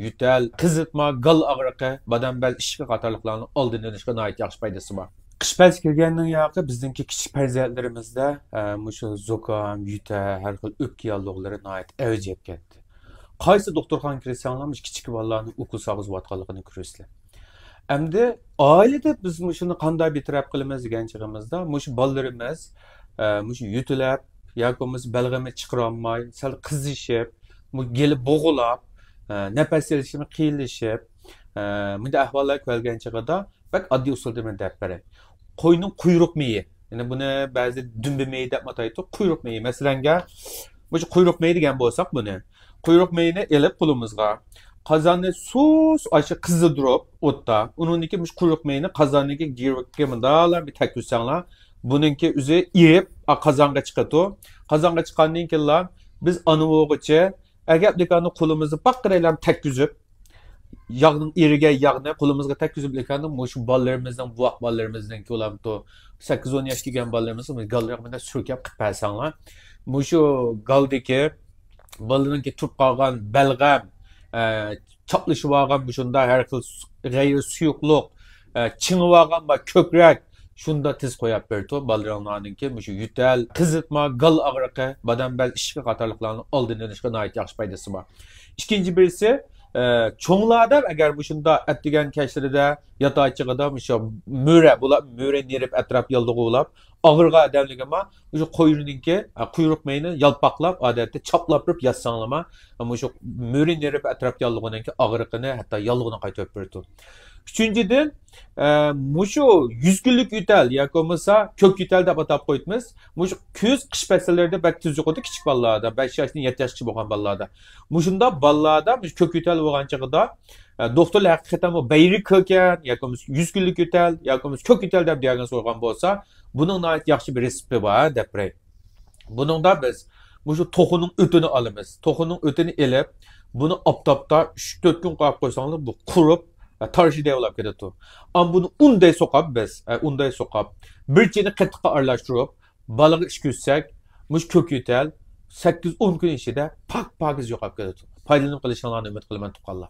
Yutal, qizitma, gal ağrıqı, badam bel ishqi qatorliqlarning oldini olishga nihoyat yaxshi foydasi bor. Qish fasli kelgandan yoqi bizningki kichik farzandlarimizda mushu zukam, yuta, har xil o'pka yallig'lari nihoyat avjib ketdi. Qaysi doktorxonaga kirsanglar, kichik bolalarning ukol sag'izayotganligini ko'rasizlar. Endi oilada biz shuni qanday bitirab qilamiz degan chig'imizda, mushu bolalarimiz mushu yutilab yoki balg'ami chiqara olmay, sal qizishib, gelib bo'g'ilab, nafas olishini qiyinlashib, bunday ahvollar ko'rgan chig'ida bak oddiy usulda men deb beray. Qo'yning quyruq miyi. Ya'ni buni ba'zi dumbi miyi deb ataydi. Quyruq miyi. Masalanga, bu quyruq miyi degan bo'lsak buni. Quyruq miyini elib qo'limizga qozonni sus aşı qizdirib o'tda. Uningki mush quyruq miyini qozonniga giribga mundalar bir takusanglar. Buningki o'zi erib qozonga chiqadi. Qozonga chiqqandan keyin biz anavogacha agar dekani qo'limizni baqqiraylam takuzib yağның erigen yağını kolumuzga teküzüp lekanım şu ballarımızdan bu ballarımızdan ki olan to 8-10 yaş gelgen ballarımızın gallarımızda sürkep kıparsanlar şu galdaki balının ki tutup kalgan belgem çaplışı vargan bu şunda her kıl gayri suyukluk çıngı vargan bak kökrek şunda tiz koyup berto ballarımlarının ki şu yutal kızıtma gal ağrıqı badam bel işqi qatorliqlarning oldini olishga nihoyat yaxshi foydasi bor. İkinci birisi çoğunlarda eğer bu şunda ettigen keşlerinde yatağıçıqda şu möre nerip etraf yaldığı olap ağırga adamlık ama şu koyununki kuyruk meyini yalpaklap adette çaplapıp yatsanlama ama şu möre nerip etraf yaldığınınki ağırıqını hatta yallığını qaytırıp berdi. Üçüncüden şu 100 günlük yutal yoki bo'lmasa kök yutal deb atab qo'yibmiz. Şu kuz qish fasllarida bak tuz yo'qdi kichik bolalarda 5 yoshdan 7 yoshgacha bo'lgan bolalarda. Shunda bolalarda kök yutal bo'lgan chig'ida doktorlar haqiqatan bu bayri ko'kan yoki 100 günlük yutal yoki kök yutal deb diagnoz qo'ygan bo'lsa, buning nihoyat yaxshi bir resepti bor deb qo'yay. Buningda biz şu to'qining o'tini olamiz. To'qining o'tini elib, buni oftobda 3-4 kun qo'yib qo'ysanglar bu qurib tarışı develop ketadi. Ama bunu unday soqab, bir chini qattiqqa aralashtirib, balığı ish ko'rsak, mush ko'k yutal 8-10 kun ichida pak-pakiz yo'qolib ketadi. Foydalanib qilishingizni umid qilaman tuqqanlar.